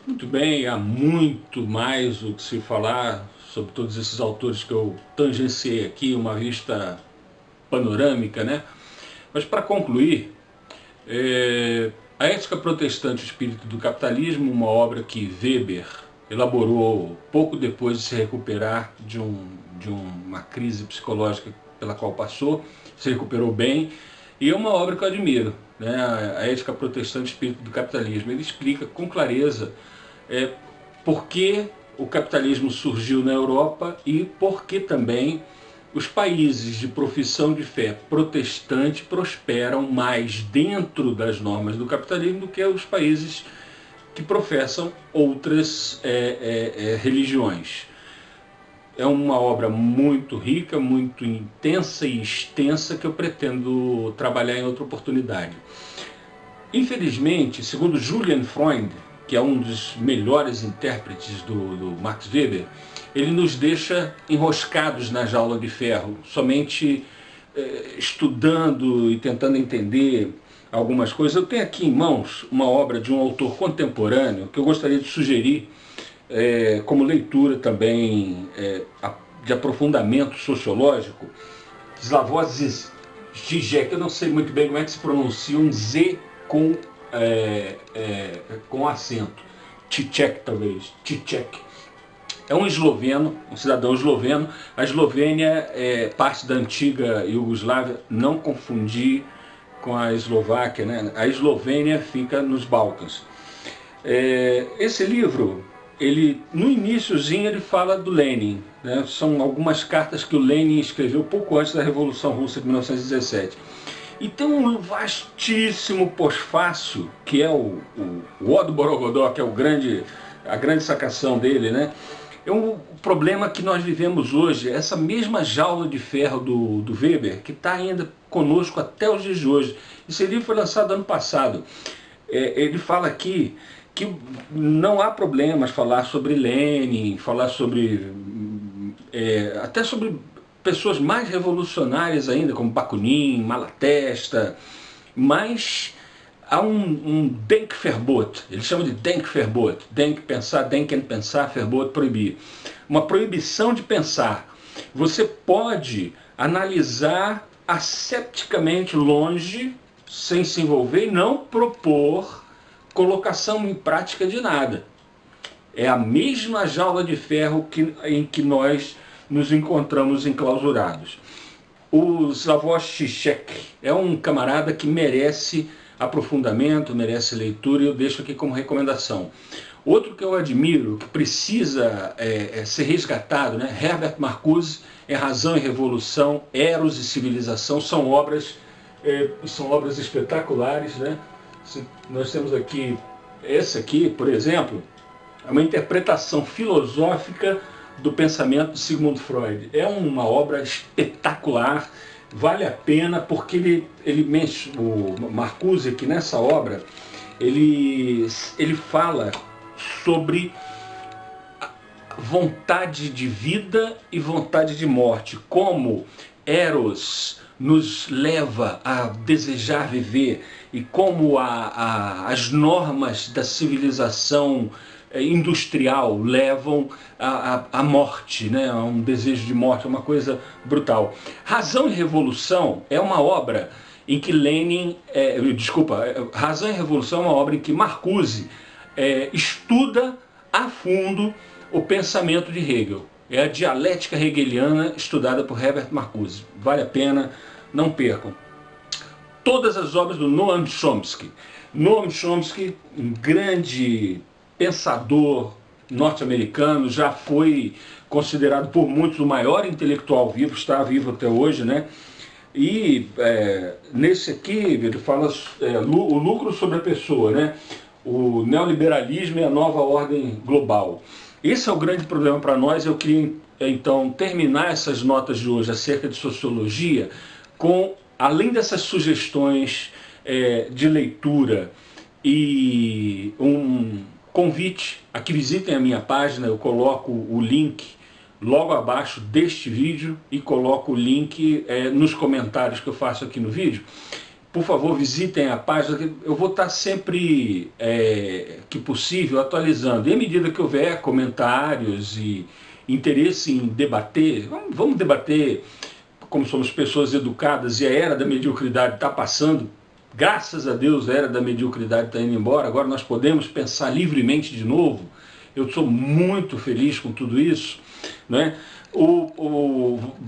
Muito bem, há muito mais o que se falar sobre todos esses autores que eu tangenciei aqui, uma vista panorâmica, né? Mas para concluir, A Ética Protestante e o Espírito do Capitalismo, uma obra que Weber elaborou pouco depois de se recuperar de uma crise psicológica pela qual passou, se recuperou bem, e é uma obra que eu admiro, né? A Ética Protestante e o Espírito do Capitalismo. Ele explica com clareza por que o capitalismo surgiu na Europa e por que também os países de profissão de fé protestante prosperam mais dentro das normas do capitalismo do que os países que professam outras religiões. É uma obra muito rica, muito intensa e extensa que eu pretendo trabalhar em outra oportunidade. Infelizmente, segundo Julian Freund, que é um dos melhores intérpretes do Max Weber, ele nos deixa enroscados na jaula de ferro, somente estudando e tentando entender algumas coisas. Eu tenho aqui em mãos uma obra de um autor contemporâneo que eu gostaria de sugerir como leitura também de aprofundamento sociológico. Slavoj Žižek, eu não sei muito bem como é que se pronuncia um Z com acento. Žižek, talvez. Žižek. É um esloveno, um cidadão esloveno. A Eslovênia é parte da antiga Iugoslávia, não confundir com a Eslováquia, né? A Eslovênia fica nos Balcãs. Esse livro, no iniciozinho ele fala do Lenin, né? São algumas cartas que o Lenin escreveu pouco antes da Revolução Russa de 1917. E tem um vastíssimo pós-fácio, que é o Ó do Borogodó, que é a grande sacação dele, né? É um problema que nós vivemos hoje, essa mesma jaula de ferro do Weber, que está ainda conosco até os dias de hoje. Esse livro foi lançado ano passado. Ele fala aqui que não há problemas falar sobre Lenin, falar sobre até sobre pessoas mais revolucionárias ainda, como Bakunin, Malatesta, mas há um Denkverbot, ele chama de Denkverbot, Denk, pensar, Denken, pensar, Verbot, proibir. Uma proibição de pensar. Você pode analisar asepticamente longe, sem se envolver, e não propor colocação em prática de nada. É a mesma jaula de ferro em que nós nos encontramos enclausurados. O Slavoj Žižek é um camarada que merece aprofundamento, merece leitura, e eu deixo aqui como recomendação. Outro que eu admiro, que precisa ser resgatado, né? Herbert Marcuse, Razão e Revolução, Eros e Civilização, são obras espetaculares, né? Nós temos aqui, essa aqui, por exemplo, é uma interpretação filosófica do pensamento de Sigmund Freud. É uma obra espetacular, vale a pena, porque o Marcuse aqui nessa obra, ele fala sobre vontade de vida e vontade de morte, como Eros nos leva a desejar viver e como as normas da civilização industrial levam à morte, né? A um desejo de morte, é uma coisa brutal. Razão e Revolução é uma obra em que Razão e Revolução é uma obra em que Marcuse estuda a fundo o pensamento de Hegel. É a dialética hegeliana estudada por Herbert Marcuse. Vale a pena, não percam. Todas as obras do Noam Chomsky. Noam Chomsky, um grande pensador norte-americano, já foi considerado por muitos o maior intelectual vivo, está vivo até hoje, né? E nesse aqui ele fala o lucro sobre a pessoa, né? O neoliberalismo e a nova ordem global. Esse é o grande problema para nós. Eu queria então terminar essas notas de hoje acerca de sociologia com, além dessas sugestões de leitura e um convite a que visitem a minha página. Eu coloco o link logo abaixo deste vídeo e coloco o link nos comentários que eu faço aqui no vídeo, Por favor, visitem a página. Eu vou estar sempre, que possível, atualizando. E à medida que houver comentários e interesse em debater, vamos debater, como somos pessoas educadas e a era da mediocridade está passando. Graças a Deus a era da mediocridade está indo embora. Agora nós podemos pensar livremente de novo. Eu sou muito feliz com tudo isso, né?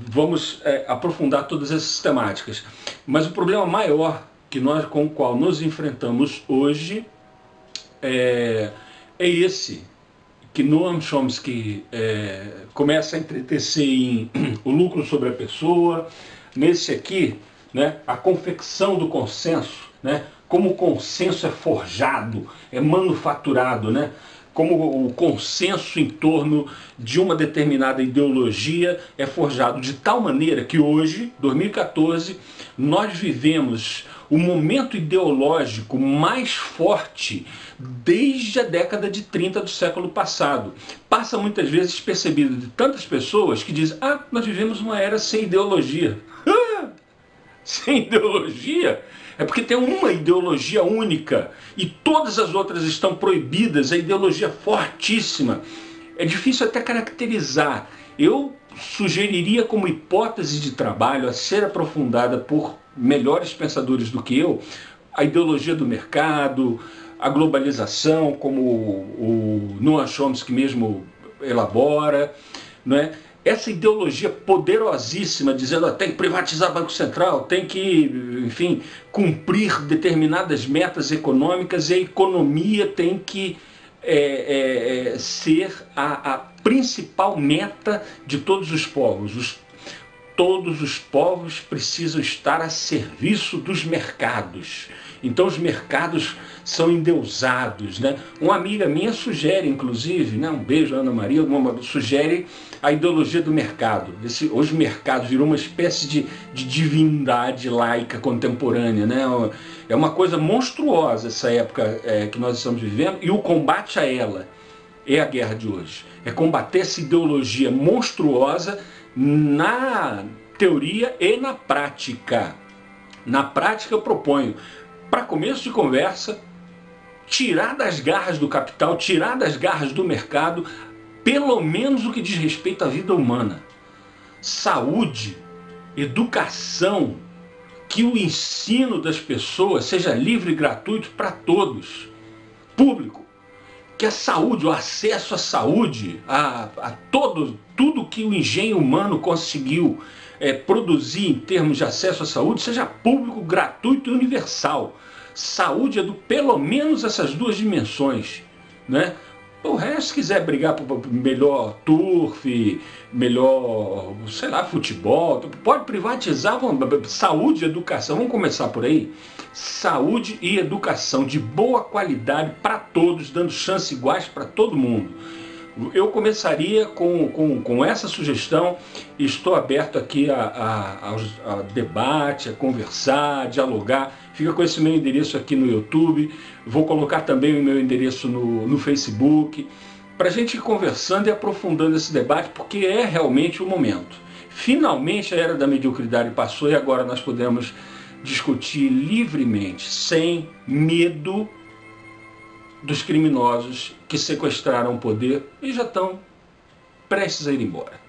Vamos aprofundar todas essas temáticas. Mas o problema maior com o qual nos enfrentamos hoje é esse, que Noam Chomsky começa a entretecer em o lucro sobre a pessoa, nesse aqui, né, a confecção do consenso, né, como o consenso é forjado, é manufaturado, né, como o consenso em torno de uma determinada ideologia é forjado de tal maneira que hoje, 2014, nós vivemos o momento ideológico mais forte desde a década de 30 do século passado. Passa muitas vezes despercebido de tantas pessoas que dizem: ah, nós vivemos uma era sem ideologia. Sem ideologia? É porque tem uma ideologia única e todas as outras estão proibidas, a ideologia fortíssima. É difícil até caracterizar. Eu sugeriria como hipótese de trabalho a ser aprofundada por melhores pensadores do que eu, a ideologia do mercado, a globalização, como o Noam Chomsky mesmo elabora, não é? Essa ideologia poderosíssima, dizendo que tem que privatizar o Banco Central, tem que, enfim, cumprir determinadas metas econômicas e a economia tem que ser a principal meta de todos os povos. Todos os povos precisam estar a serviço dos mercados. Então os mercados são endeusados, né? Uma amiga minha sugere, inclusive, né? Um beijo, Ana Maria, sugere a ideologia do mercado. Hoje o mercado virou uma espécie de divindade laica contemporânea, né? É uma coisa monstruosa essa época que nós estamos vivendo, e o combate a ela é a guerra de hoje. É combater essa ideologia monstruosa na teoria e na prática. Na prática eu proponho, para começo de conversa, tirar das garras do capital, tirar das garras do mercado, pelo menos o que diz respeito à vida humana. Saúde, educação, que o ensino das pessoas seja livre e gratuito para todos. Público, que a saúde, o acesso à saúde, a tudo que o engenho humano conseguiu produzir em termos de acesso à saúde, seja público, gratuito e universal. Saúde é pelo menos essas duas dimensões, né? O resto, se quiser brigar por melhor turf, melhor, sei lá, futebol, pode privatizar. Saúde e educação, vamos começar por aí. Saúde e educação de boa qualidade para todos, dando chances iguais para todo mundo. Eu começaria com essa sugestão e estou aberto aqui a debate, a conversar, a dialogar. Fica com esse meu endereço aqui no YouTube, vou colocar também o meu endereço no Facebook, para a gente ir conversando e aprofundando esse debate, porque é realmente o momento. Finalmente a era da mediocridade passou e agora nós podemos discutir livremente, sem medo dos criminosos que sequestraram o poder e já estão prestes a ir embora.